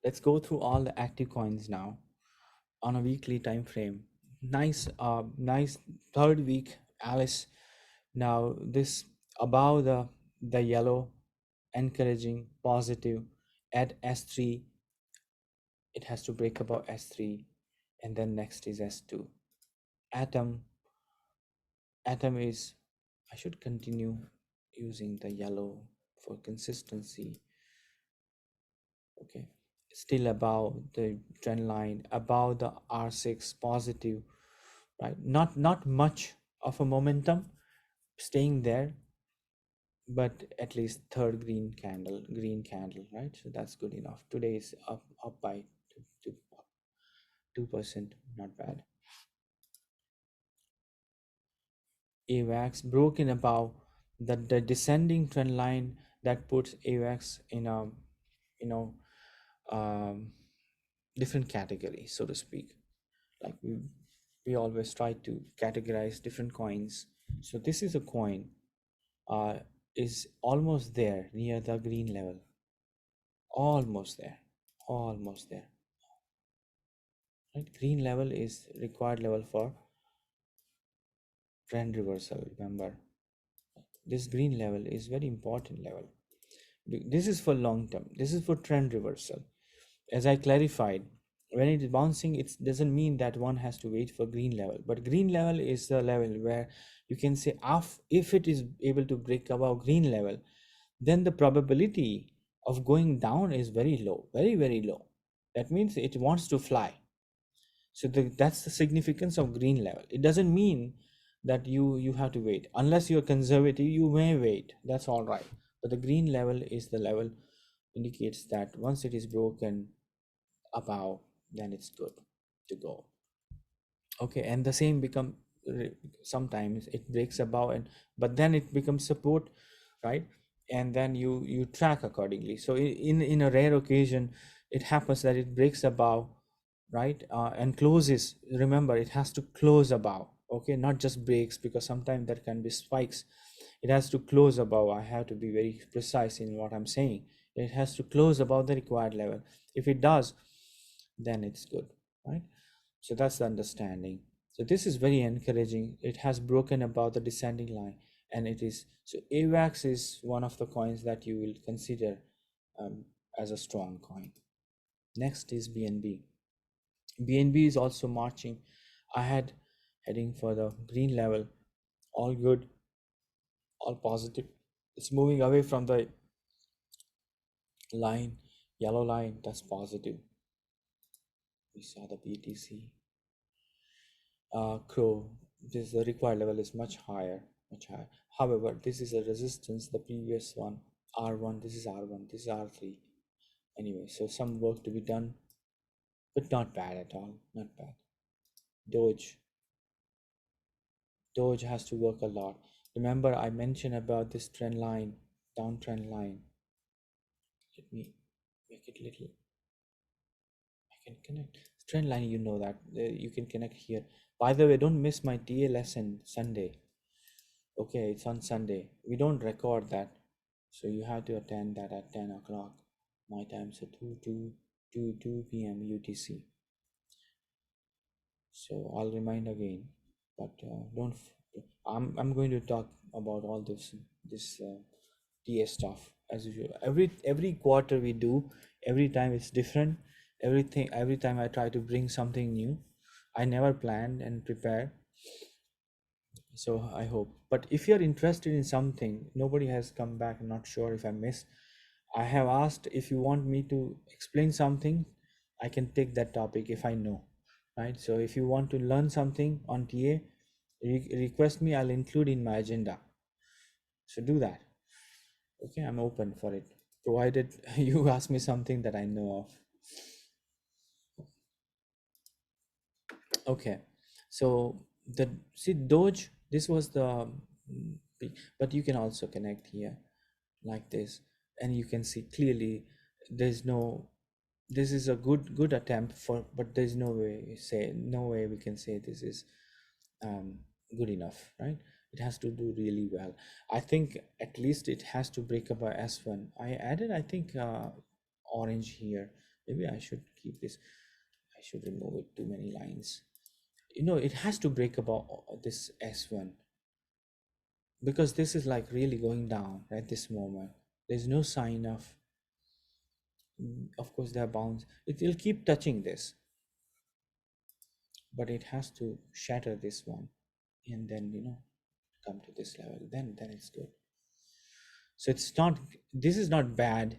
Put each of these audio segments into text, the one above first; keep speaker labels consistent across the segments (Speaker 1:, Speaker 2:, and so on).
Speaker 1: Let's go through all the active coins now on a weekly time frame. Nice third week, Alice. Now this above the yellow, encouraging, positive. At S3, it has to break above S3, and then next is S2. Atom, atom is. I should continue using the yellow for consistency. Okay, still above the trend line, above the R6, positive, right? Not much of a momentum, staying there, but at least third green candle, right? So that's good enough. Today is up by 2%, not bad. AVAX broken above the descending trend line, that puts AVAX in a, you know, um, different category, so to speak. Like we always try to categorize different coins. So this is a coin, uh, is almost there near the green level, almost there, almost there, right? Green level is required level for trend reversal. Remember, this green level is very important level. This is for long term, this is for trend reversal. As I clarified, when it is bouncing, it doesn't mean that one has to wait for green level, but green level is the level where you can say, if it is able to break above green level, then the probability of going down is very low, very, very low. That means it wants to fly. So that's the significance of green level. It doesn't mean that you have to wait. Unless you're conservative, you may wait, that's all right. But the green level is the level, indicates that once it is broken above, then it's good to go. Okay, and the same become, sometimes it breaks above, and but then it becomes support, right? And then you track accordingly. So in a rare occasion, it happens that it breaks above, right? And closes. Remember, it has to close above, okay, not just breaks, because sometimes there can be spikes. It has to close above. I have to be very precise in what I'm saying. It has to close above the required level. If it does, then it's good, right? So that's the understanding. So this is very encouraging. It has broken above the descending line, and it is, so AVAX is one of the coins that you will consider, as a strong coin. Next is BNB. BNB is also marching ahead, heading for the green level. All good, all positive. It's moving away from the line, yellow line. That's positive. We saw the BTC. Crow, this the required level is much higher, much higher. However, this is a resistance, the previous one, R1, this is R1, this is R3. Anyway, so some work to be done, but not bad at all, not bad. Doge, Doge has to work a lot. Remember, I mentioned about this trend line, downtrend line. Let me make it little. I can connect. Trend line, you know that. You can connect here. By the way, don't miss my TA lesson Sunday. Okay, it's on Sunday. We don't record that. So you have to attend that at 10 o'clock my time. So 2 p.m. UTC. So I'll remind again. But don't. I'm going to talk about all this TA stuff as usual. Every quarter we do. Every time it's different. Every time I try to bring something new. I never planned and prepare. So I hope, but if you're interested in something, nobody has come back. I'm not sure if I missed. I have asked if you want me to explain something, I can take that topic if I know, right? So if you want to learn something on TA, request me, I'll include in my agenda. So do that. Okay, I'm open for it, provided you ask me something that I know of. Okay, so the, see, Doge, this was the, but you can also connect here like this, and you can see clearly there's no, this is a good attempt for, but there's no way we can say this is good enough, right? It has to do really well. I think at least it has to break up by S1. I added, I think, orange here. Maybe I should keep this. I should remove it. Too many lines. You know, it has to break about this S1, because this is like really going down at this moment. There's no sign of, of course, there are bounds. It will keep touching this, but it has to shatter this one, and then come to this level. Then it's good. So it's not. This is not bad,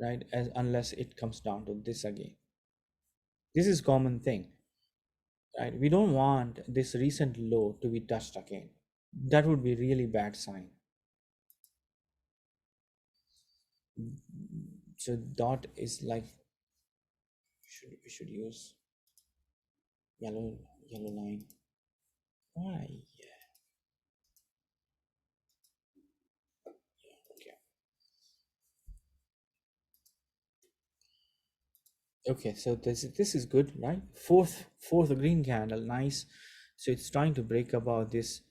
Speaker 1: right? As unless it comes down to this again. This is common thing, right? We don't want this recent low to be touched again. That would be really bad sign. So dot is like, we should use yellow line. Why? Yeah. Okay. Okay. So this is good, right? Fourth green candle, nice. So it's trying to break above this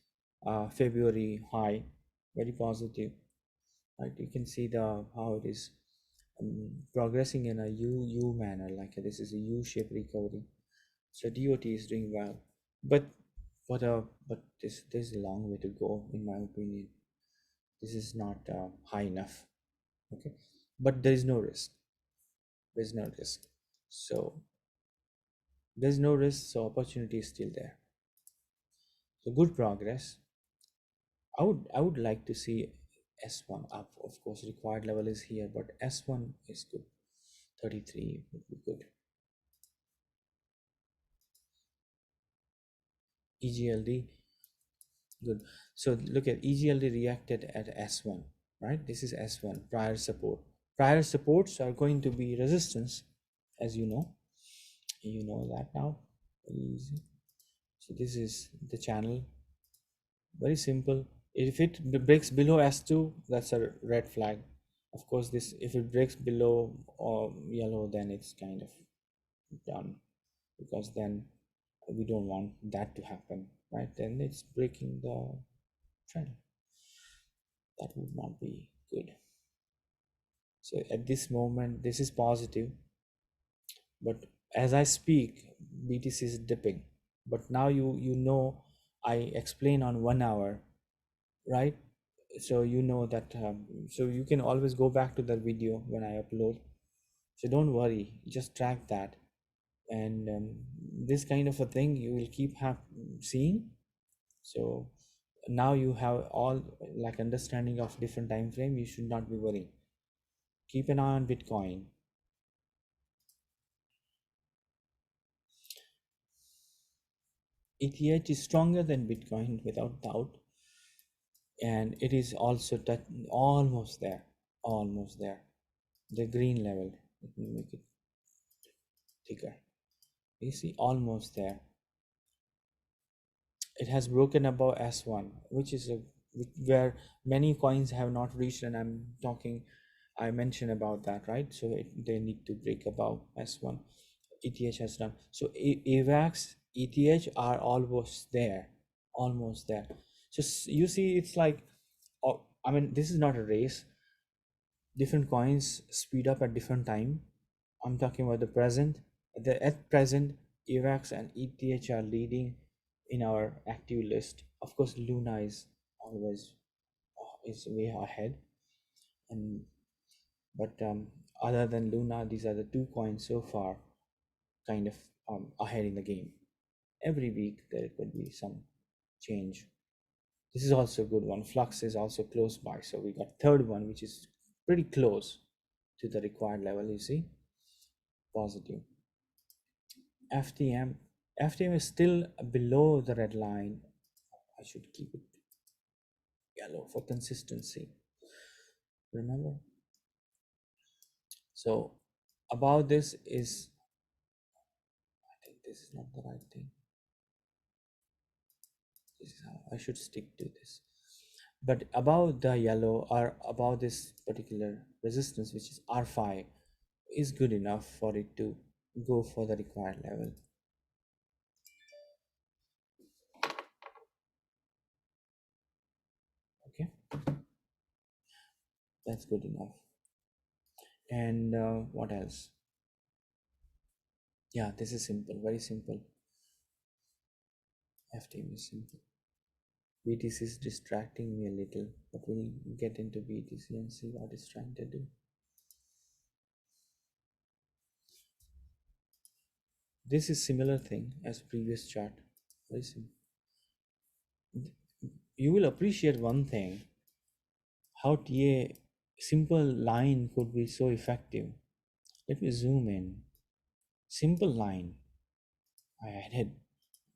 Speaker 1: February high, very positive. Right? You can see the how it is progressing in a U manner, like this is a U-shaped recovery. So DOT is doing well, but but this is a long way to go, in my opinion. This is not high enough. Okay, but there is no risk. There's no risk. So there's no risk. So opportunity is still there. So good progress. I would like to see S1 up. Of course, required level is here, but S1 is good. 33 would be good. EGLD, good. So look at EGLD reacted at S1, right? This is S1, prior support. Prior supports are going to be resistance, as you know. You know that now. Very easy. So this is the channel. Very simple. If it breaks below S2, that's a red flag. Of course, this if it breaks below yellow, then it's kind of done, because then we don't want that to happen, right? Then it's breaking the trend. That would not be good. So at this moment, this is positive, but as I speak, BTC is dipping. But now you know I explain on 1 hour, right? So you know that. So you can always go back to that video when I upload. So don't worry, just track that, and this kind of a thing you will keep seeing. So now you have all like understanding of different time frame. You should not be worrying. Keep an eye on Bitcoin. ETH is stronger than Bitcoin without doubt, and it is also almost there, almost there. The green level. Let me make it thicker. You see, almost there. It has broken above S1, which is where many coins have not reached, and I mentioned about that, right? So they need to break above S1. ETH has done so. AVAX, ETH are almost there, almost there. So you see, it's like, oh, I mean, this is not a race. Different coins speed up at different time. I'm talking about the present. At present, AVAX and ETH are leading in our active list. Of course, Luna is always is way ahead, and but other than Luna, these are the two coins so far kind of ahead in the game. Every week there could be some change. This is also a good one. Flux is also close by, so we got third one, which is pretty close to the required level. You see, positive. FTM is still below the red line. I should keep it yellow for consistency. Remember. So about this is, I think this is not the right thing. This is how I should stick to this. But about the yellow, or about this particular resistance, which is R5, is good enough for it to go for the required level. Okay, that's good enough. And what else? Yeah, this is simple, very simple. FTM is simple. BTC is distracting me a little, but we'll get into BTC and see what it's trying to do. This is similar thing as previous chart. Very simple. You will appreciate one thing, how TA simple line could be so effective. Let me zoom in. Simple line. I added.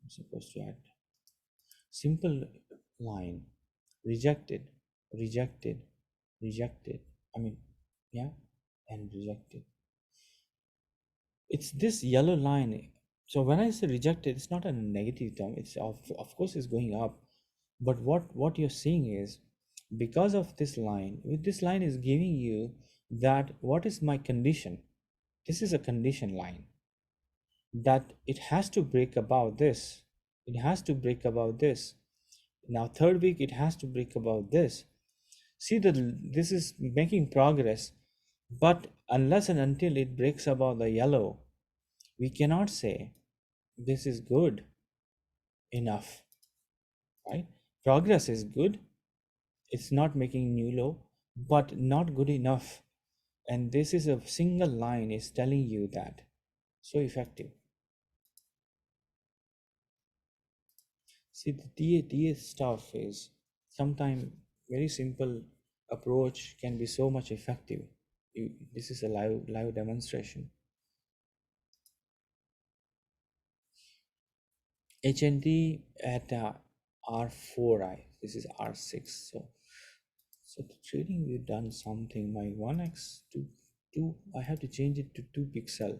Speaker 1: I'm supposed to add. Simple line. Rejected. Rejected. Rejected. I mean, yeah, and rejected. It's this yellow line. So when I say rejected, it's not a negative term. It's of course it's going up. But what you're seeing is, because of this line, with this line is giving you that what is my condition. This is a condition line, that it has to break above this. It has to break above this. Now third week it has to break above this. See that this is making progress, but unless and until it breaks above the yellow, we cannot say this is good enough, right? Progress is good. It's not making new low, but not good enough. And this is a single line is telling you that. So effective. See, the TA stuff is sometimes very simple approach can be so much effective. This is a live demonstration. HNT at R4I. This is R6. So the trading we've done something. My 1x to 2. I have to change it to 2 pixel.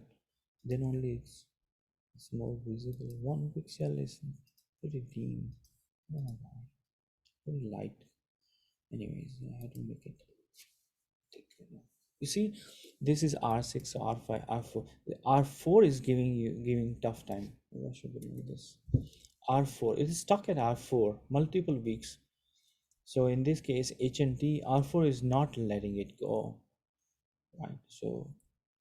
Speaker 1: Then only it's more visible. 1 pixel is pretty dim. Oh my god, very light. Anyways, I have to make it thicker. You see, this is R6, R5, R4. The R4 is giving tough time. Maybe I should remove this. R4. It is stuck at R4 multiple weeks. So in this case, HNT R4 is not letting it go. Right. So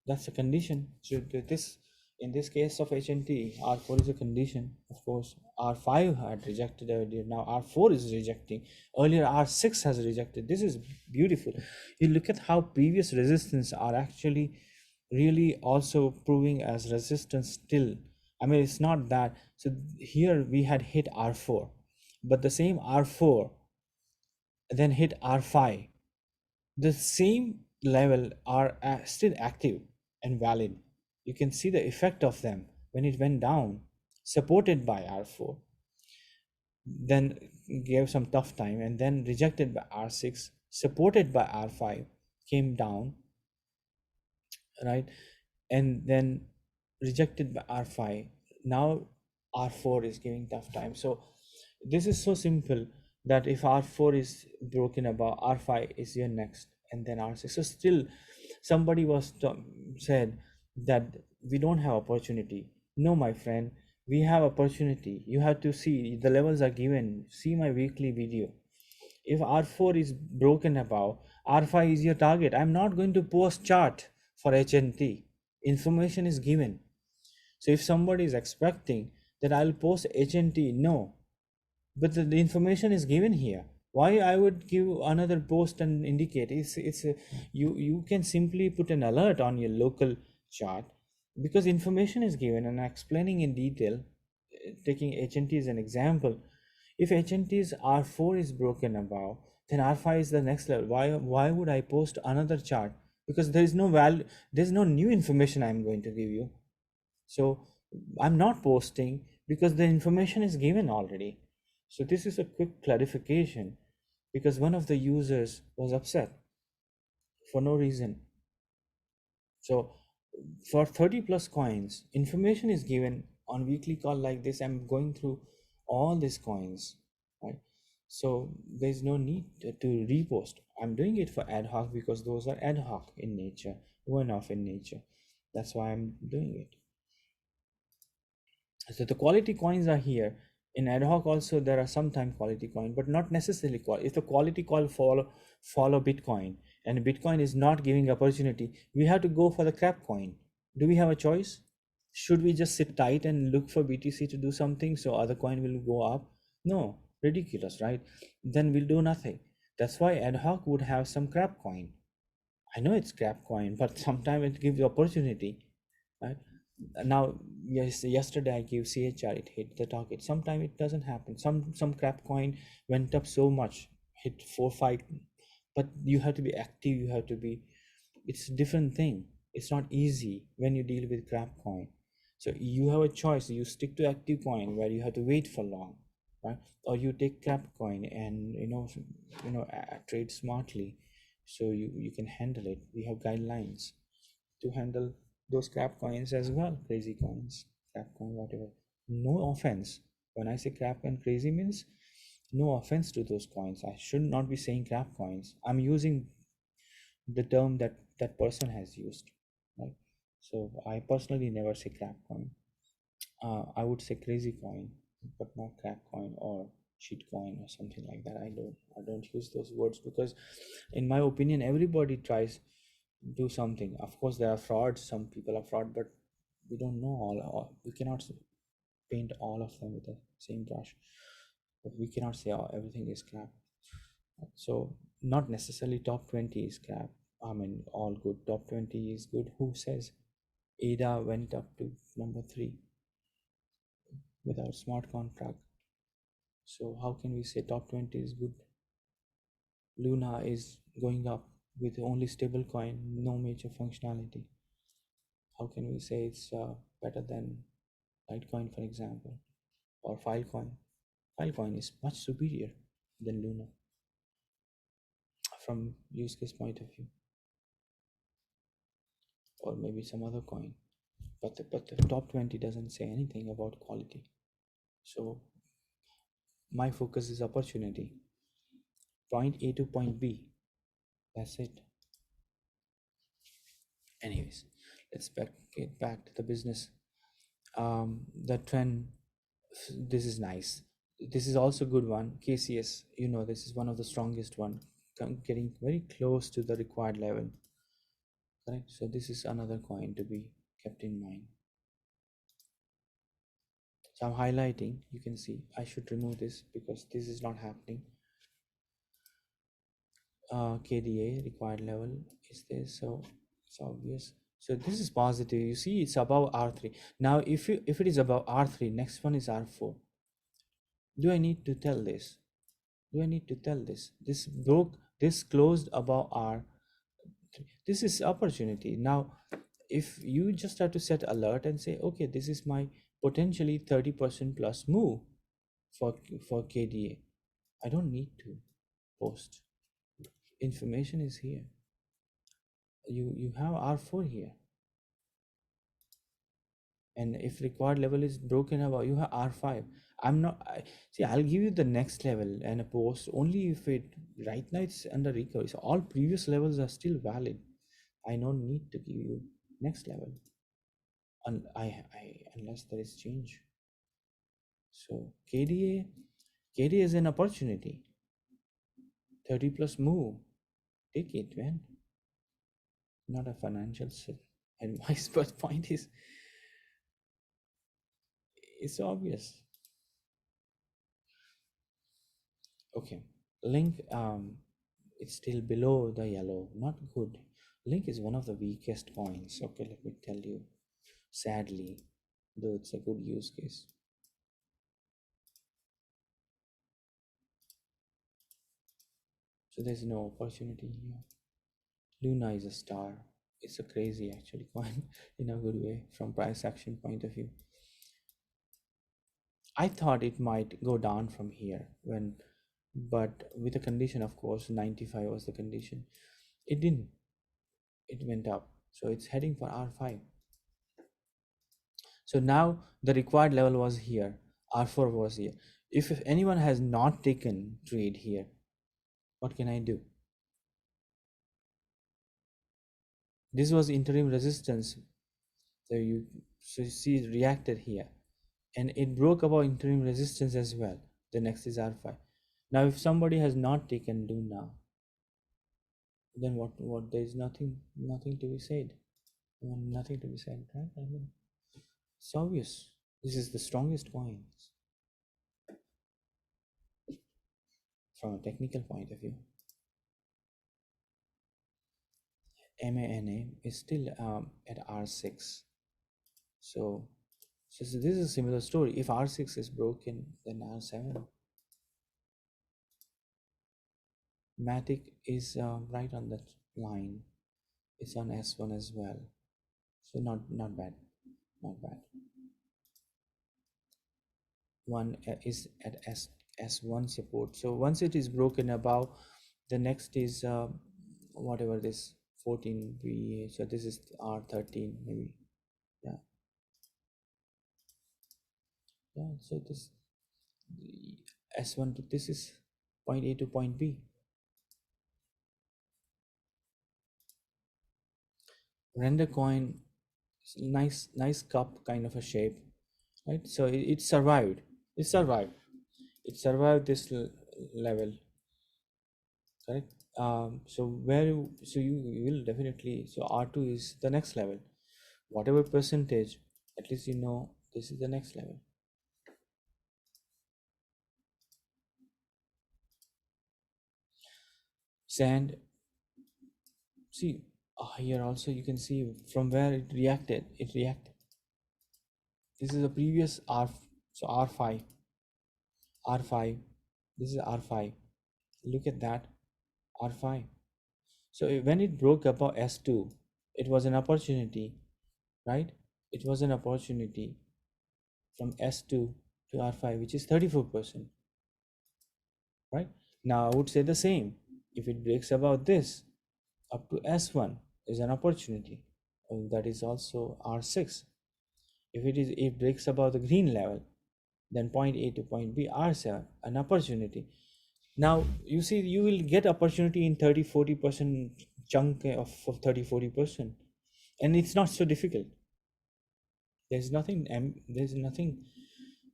Speaker 1: that's a condition. So this in this case of HNT, R4 is a condition. Of course, R5 had rejected earlier. Now R4 is rejecting. Earlier R6 has rejected. This is beautiful. You look at how previous resistance are actually really also proving as resistance still. I mean, it's not that. So here we had hit R4, but the same R4 then hit R5. The same level are still active and valid. You can see the effect of them when it went down, supported by R4, then gave some tough time, and then rejected by R6, supported by R5, came down, right? And then rejected by R5. Now R4 is giving tough time. So this is so simple that if R4 is broken above, R5 is your next, and then R6. So still somebody said that we don't have opportunity. No, my friend, we have opportunity. You have to see the levels are given. See my weekly video. If R4 is broken above, R5 is your target. I'm not going to post chart for HNT. Information is given. So if somebody is expecting that I'll post HNT, no. But the information is given here. Why I would give another post and indicate? You can simply put an alert on your local chart, because information is given and explaining in detail. Taking HNT as an example, if HNT's R4 is broken above, then R5 is the next level. Why would I post another chart? Because there is no value, there's no new information I'm going to give you. So I'm not posting because the information is given already. So this is a quick clarification, because one of the users was upset for no reason. So for 30 plus coins, information is given on weekly call like this. I'm going through all these coins, right? So there's no need to repost. I'm doing it for ad hoc because those are ad hoc in nature, one-off in nature. That's why I'm doing it. So the quality coins are here. In ad hoc also there are sometimes quality coin, but not necessarily quality. If the quality call follow Bitcoin, and Bitcoin is not giving opportunity, we have to go for the crap coin. Do we have a choice? Should we just sit tight and look for BTC to do something so other coin will go up? No, ridiculous, right? Then we'll do nothing. That's why ad hoc would have some crap coin. I know it's crap coin, but sometimes it gives opportunity, right? Now, yes, yesterday I gave CHR, it hit the target. Sometimes it doesn't happen. Some crap coin went up so much, hit 4 5, but you have to be active. You have to be. It's a different thing. It's not easy when you deal with crap coin. So you have a choice. You stick to active coin where you have to wait for long, right? Or you take crap coin and trade smartly, so you can handle it. We have guidelines to handle those crap coins as well, crazy coins, crap coin, whatever. No offense. When I say crap and crazy means no offense to those coins. I should not be saying crap coins. I'm using the term that that person has used, right? So I personally never say crap coin. I would say crazy coin, but not crap coin or shit coin or something like that. I don't use those words because, in my opinion, everybody tries do something. Of course, there are frauds. Some people are fraud, but we don't know all. We cannot paint all of them with the same brush. But we cannot say oh, everything is crap. So not necessarily top 20 is crap. I mean, all good. Top 20 is good. Who says ADA went up to number 3 without smart contract? So how can we say top 20 is good? Luna is going up with only stable coin, no major functionality. How can we say it's better than Litecoin, for example, or Filecoin? Filecoin is much superior than Luna from use case point of view, or maybe some other coin. But the top 20 doesn't say anything about quality. So my focus is opportunity. Point A to point B. That's it. Anyways, let's get back to the business. The trend. This is nice. This is also good one. KCS. This is one of the strongest one. Getting very close to the required level. Correct. So this is another coin to be kept in mind. So I'm highlighting. You can see. I should remove this because this is not happening. KDA required level is this, so it's obvious. So this is positive. You see, it's above R3. Now, if it is above R3, next one is R4. Do I need to tell this? Do I need to tell this? This broke. This closed above R3. This is opportunity. Now, if you just have to set alert and say, okay, this is my potentially 30% plus move for KDA. I don't need to post. Information is here. You have R4 here, and if required level is broken about, you have R5. See, I'll give you the next level and a post only if it right now it's under recovery, so all previous levels are still valid. I don't need to give you next level unless there is change. So KDA is an opportunity. 30 plus move, take it, man. Not a financial advice, but point is, it's obvious. Okay, Link, it's still below the yellow, not good. Link is one of the weakest coins. Okay, let me tell you, sadly, though it's a good use case. So there's no opportunity here. Luna is a star. It's a crazy actually coin in a good way from price action point of view. I thought it might go down from here but with a condition, of course, 95 was the condition. It didn't. It went up. So it's heading for R5. So now the required level was here, R4 was here. If anyone has not taken trade here, what can I do? This was interim resistance. So you see it reacted here, and it broke above interim resistance as well. The next is R5. Now if somebody has not taken Luna, then what there is nothing to be said. Nothing to be said, right? I mean, It's obvious. This is the strongest coin from a technical point of view. MANA is still at R6. So, so this is a similar story. If R6 is broken, then R7. Matic is right on that line. It's on S1 as well. So not bad, not bad. One is at S1 support. So once it is broken above, the next is whatever this 14 VA. So this is R13 maybe. Yeah, yeah. So this S1 to this is point A to point B. Render coin, nice cup kind of a shape, right? So it survived. It survived. It survived this level, correct? So you will definitely, so R2 is the next level. Whatever percentage, at least you know this is the next level. Sand, see, here also you can see from where it reacted. It reacted. This is a previous R, so R5, R5. This is R5. Look at that, R5. So when it broke above S2, it was an opportunity, right? It was an opportunity from S2 to R5, which is 34%, right? Now I would say the same. If it breaks above this, up to S1 is an opportunity. That is also R6. If it breaks above the green level, then point A to point B, R7, an opportunity. Now you see you will get opportunity in 30-40% chunk of 30-40%, and it's not so difficult. There's nothing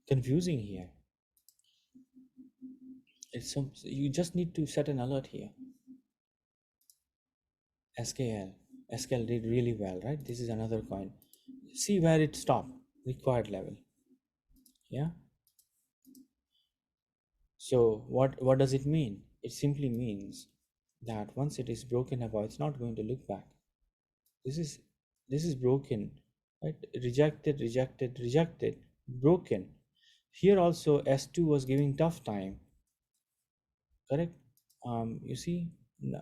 Speaker 1: confusing here. It's so you just need to set an alert here. SKL did really well, right? This is another coin. See where it stopped, required level. Yeah. So what does it mean? It simply means that once it is broken above, it's not going to look back. This is broken, right? Rejected, rejected, rejected, broken. Here also S2 was giving tough time, correct? You see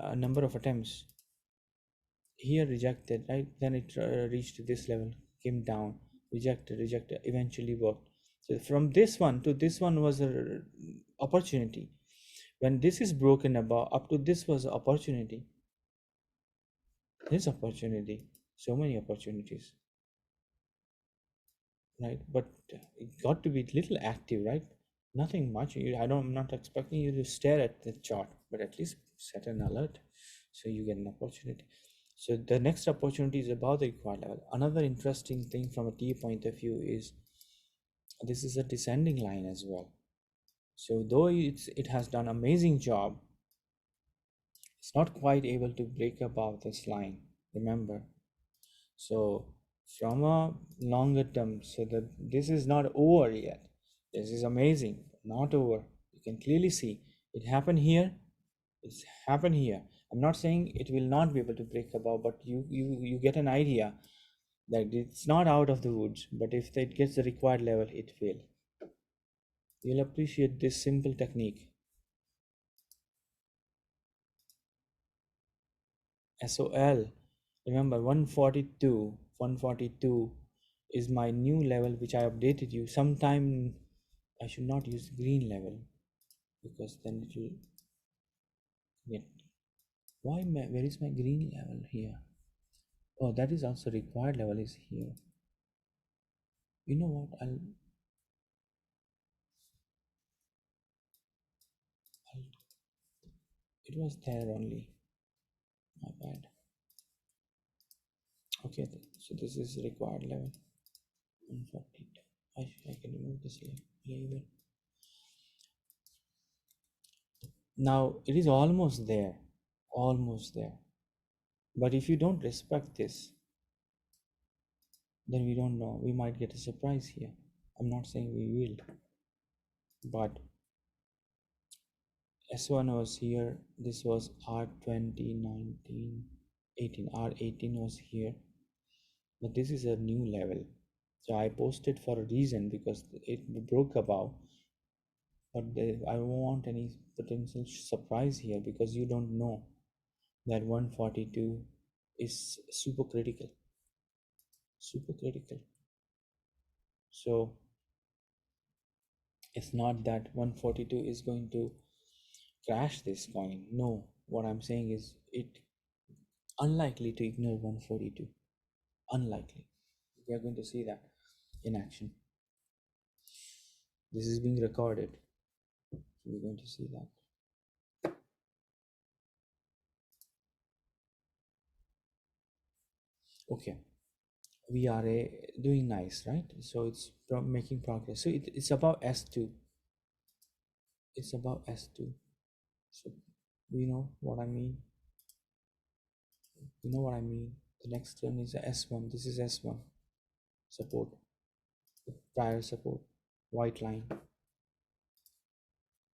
Speaker 1: a number of attempts here rejected, right? Then it reached this level, came down, rejected, rejected, eventually worked. So from this one to this one was a opportunity. When this is broken above, up to this was opportunity. This opportunity, so many opportunities, right? But it got to be little active, right? Nothing much. I'm not expecting you to stare at the chart, but at least set an alert so you get an opportunity. So the next opportunity is about the required level. Another interesting thing from a T point of view is this is a descending line as well. So though it has done amazing job, it's not quite able to break above this line. Remember, so from a longer term, so that this is not over yet. This is amazing, not over. You can clearly see it happened here. It's happened here. I'm not saying it will not be able to break above, but you get an idea that it's not out of the woods. But if it gets the required level, it will. You'll appreciate this simple technique. SOL. Remember 142 is my new level which I updated you. Sometime I should not use green level because then it will get. Where is my green level here? Oh, that is also required level is here. You know what? It was there only. My bad. Okay, so this is required level 142. I can remove this label. Now it is almost there, almost there. But if you don't respect this, then we don't know. We might get a surprise here. I'm not saying we will, but S1 was here. This was R20, 19, 18. R18 was here, but this is a new level. So I posted for a reason because it broke above, but I don't want any potential surprise here because you don't know that 142 is super critical, super critical. So it's not that 142 is going to crash this coin. No, what I'm saying is it unlikely to ignore 142. Unlikely. We are going to see that in action. This is being recorded. We're going to see that. Okay, we are doing nice, right? So it's making progress. So it's about S2. It's about S2. So we know what I mean. You know what I mean. The next one is S1. This is S1 support, prior support, white line.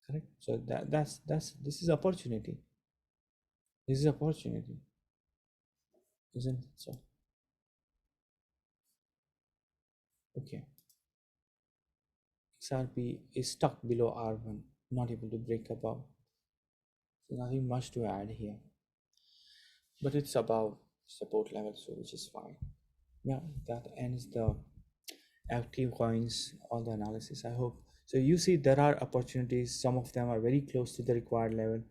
Speaker 1: Correct. So that's this is opportunity. This is opportunity, isn't it? So okay. XRP is stuck below R1, not able to break above. So nothing much to add here, but it's above support level, so which is fine. Yeah, that ends the active coins, all the analysis. I hope so. You see, there are opportunities. Some of them are very close to the required level,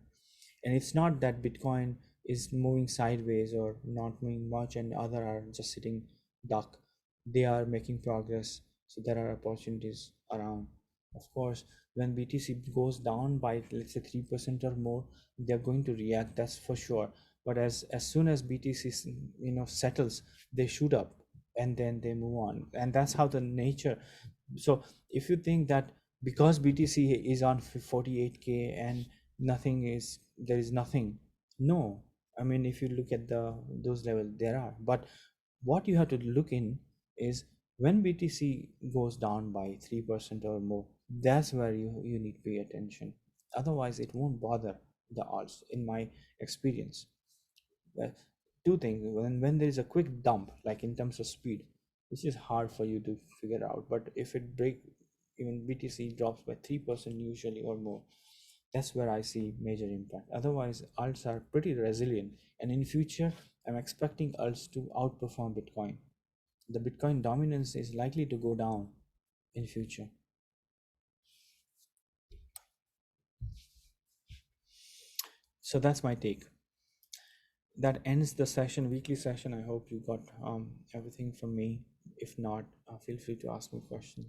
Speaker 1: and it's not that Bitcoin is moving sideways or not moving much, and other are just sitting duck. They are making progress, so there are opportunities around. Of course, when BTC goes down by let's say 3% or more, they're going to react. That's for sure. But as soon as BTC settles, they shoot up and then they move on, and that's how the nature. So if you think that because BTC is on 48K and nothing is there is nothing, no. I mean, if you look at those levels, there are, but what you have to look in is when BTC goes down by 3% or more, that's where you need to pay attention. Otherwise it won't bother the alts, in my experience. uh, Two things: when there is a quick dump, like in terms of speed, which is hard for you to figure out, but if it break, even BTC drops by 3% usually or more, that's where I see major impact. Otherwise alts are pretty resilient, and in future I'm expecting alts to outperform Bitcoin. The Bitcoin dominance is likely to go down in future. So that's my take. That ends the session, weekly session. I hope you got everything from me. If not, feel free to ask me questions.